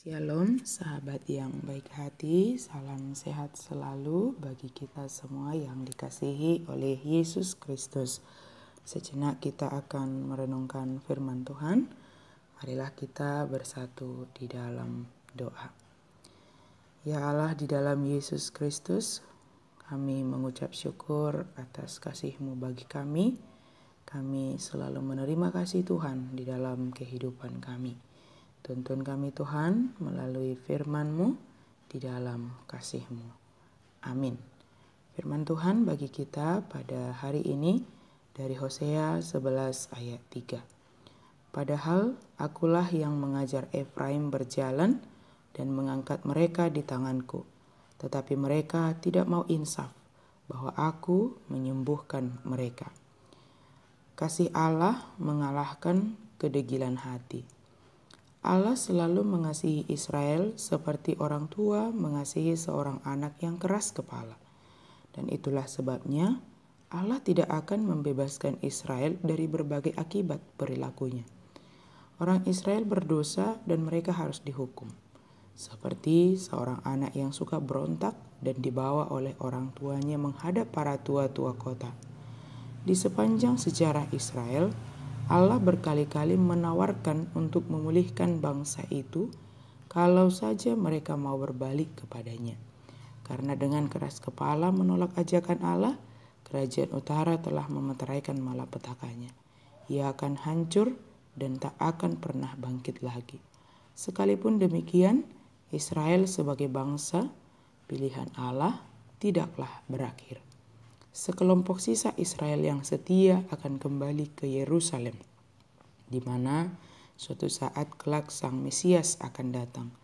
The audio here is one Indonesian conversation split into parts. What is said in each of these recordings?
Shalom sahabat yang baik hati, salam sehat selalu bagi kita semua yang dikasihi oleh Yesus Kristus. Sejenak kita akan merenungkan firman Tuhan. Marilah kita bersatu di dalam doa. Ya Allah, di dalam Yesus Kristus, kami mengucap syukur atas kasih-Mu bagi kami. Kami selalu menerima kasih Tuhan di dalam kehidupan kami. Tuntun kami Tuhan melalui firman-Mu di dalam kasih-Mu. Amin. Firman Tuhan bagi kita pada hari ini dari Hosea 11 ayat 3. Padahal akulah yang mengajar Efraim berjalan dan mengangkat mereka di tanganku. Tetapi mereka tidak mau insaf bahwa aku menyembuhkan mereka. Kasih Allah mengalahkan kedegilan hati. Allah selalu mengasihi Israel seperti orang tua mengasihi seorang anak yang keras kepala. Dan itulah sebabnya Allah tidak akan membebaskan Israel dari berbagai akibat perilakunya. Orang Israel berdosa dan mereka harus dihukum. Seperti seorang anak yang suka berontak dan dibawa oleh orang tuanya menghadap para tua-tua kota. Di sepanjang sejarah Israel, Allah berkali-kali menawarkan untuk memulihkan bangsa itu kalau saja mereka mau berbalik kepadanya. Karena dengan keras kepala menolak ajakan Allah, kerajaan utara telah memeteraikan malapetakannya. Ia akan hancur dan tak akan pernah bangkit lagi. Sekalipun demikian, Israel sebagai bangsa, pilihan Allah, tidaklah berakhir. Sekelompok sisa Israel yang setia akan kembali ke Yerusalem, di mana suatu saat kelak Sang Mesias akan datang,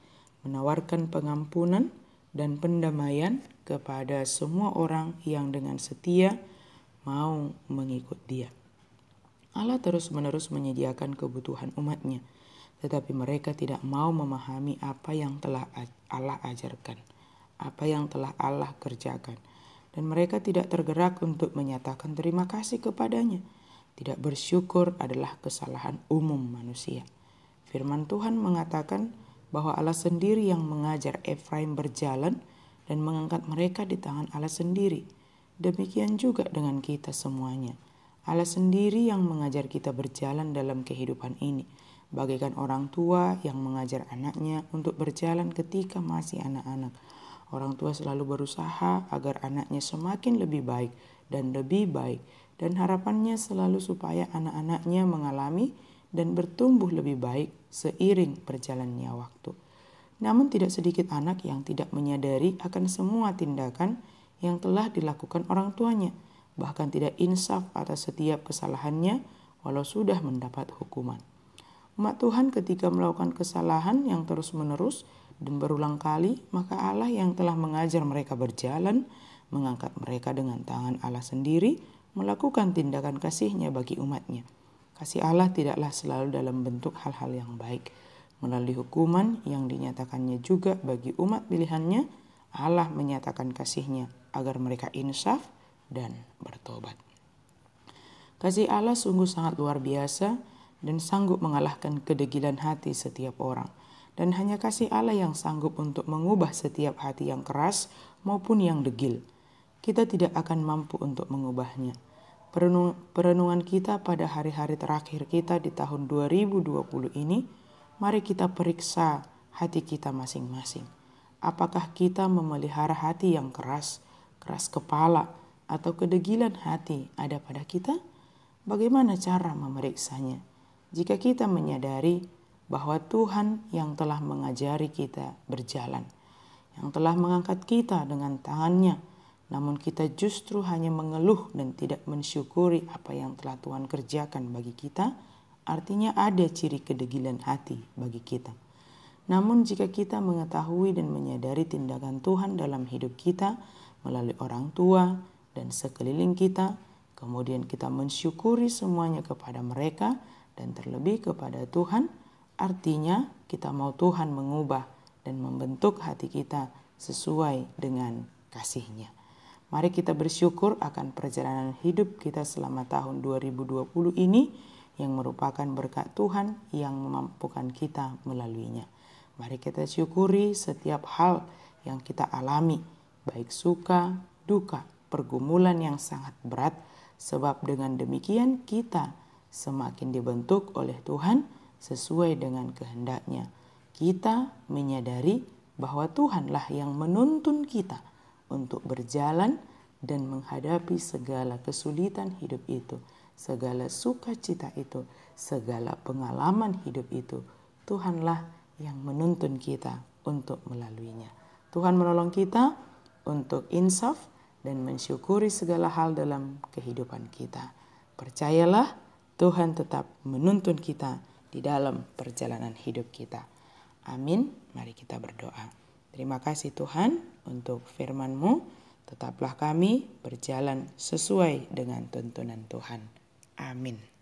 menawarkan pengampunan dan pendamaian kepada semua orang yang dengan setia mau mengikut Dia. Allah terus-menerus menyediakan kebutuhan umat-Nya, tetapi mereka tidak mau memahami apa yang telah Allah ajarkan, apa yang telah Allah kerjakan. Dan mereka tidak tergerak untuk menyatakan terima kasih kepadanya. Tidak bersyukur adalah kesalahan umum manusia. Firman Tuhan mengatakan bahwa Allah sendiri yang mengajar Efraim berjalan dan mengangkat mereka di tangan Allah sendiri. Demikian juga dengan kita semuanya. Allah sendiri yang mengajar kita berjalan dalam kehidupan ini, bagaikan orang tua yang mengajar anaknya untuk berjalan ketika masih anak-anak. Orang tua selalu berusaha agar anaknya semakin lebih baik dan lebih baik, dan harapannya selalu supaya anak-anaknya mengalami dan bertumbuh lebih baik seiring berjalannya waktu. Namun tidak sedikit anak yang tidak menyadari akan semua tindakan yang telah dilakukan orang tuanya, bahkan tidak insaf atas setiap kesalahannya walau sudah mendapat hukuman. Umat Tuhan ketika melakukan kesalahan yang terus-menerus dan berulang kali, maka Allah yang telah mengajar mereka berjalan, mengangkat mereka dengan tangan Allah sendiri, melakukan tindakan kasih-Nya bagi umat-Nya. Kasih Allah tidaklah selalu dalam bentuk hal-hal yang baik. Melalui hukuman yang dinyatakannya juga bagi umat pilihan-Nya, Allah menyatakan kasih-Nya agar mereka insaf dan bertobat. Kasih Allah sungguh sangat luar biasa dan sanggup mengalahkan kedegilan hati setiap orang. Dan hanya kasih Allah yang sanggup untuk mengubah setiap hati yang keras maupun yang degil. Kita tidak akan mampu untuk mengubahnya. Perenungan kita pada hari-hari terakhir kita di tahun 2020 ini, mari kita periksa hati kita masing-masing. Apakah kita memelihara hati yang keras kepala, atau kedegilan hati ada pada kita? Bagaimana cara memeriksanya? Jika kita menyadari bahwa Tuhan yang telah mengajari kita berjalan, yang telah mengangkat kita dengan tangan-Nya, namun kita justru hanya mengeluh dan tidak mensyukuri apa yang telah Tuhan kerjakan bagi kita, artinya ada ciri kedegilan hati bagi kita. Namun jika kita mengetahui dan menyadari tindakan Tuhan dalam hidup kita melalui orang tua dan sekeliling kita, kemudian kita mensyukuri semuanya kepada mereka dan terlebih kepada Tuhan, artinya kita mau Tuhan mengubah dan membentuk hati kita sesuai dengan kasih-Nya. Mari kita bersyukur akan perjalanan hidup kita selama tahun 2020 ini yang merupakan berkat Tuhan yang memampukan kita melaluinya. Mari kita syukuri setiap hal yang kita alami, baik suka, duka, pergumulan yang sangat berat, sebab dengan demikian kita semakin dibentuk oleh Tuhan sesuai dengan kehendak-Nya. Kita menyadari bahwa Tuhanlah yang menuntun kita untuk berjalan dan menghadapi segala kesulitan hidup itu, segala sukacita itu, segala pengalaman hidup itu. Tuhanlah yang menuntun kita untuk melaluinya. Tuhan menolong kita untuk insaf dan mensyukuri segala hal dalam kehidupan kita. Percayalah, Tuhan tetap menuntun kita di dalam perjalanan hidup kita. Amin. Mari kita berdoa. Terima kasih Tuhan untuk firman-Mu. Tetaplah kami berjalan sesuai dengan tuntunan Tuhan. Amin.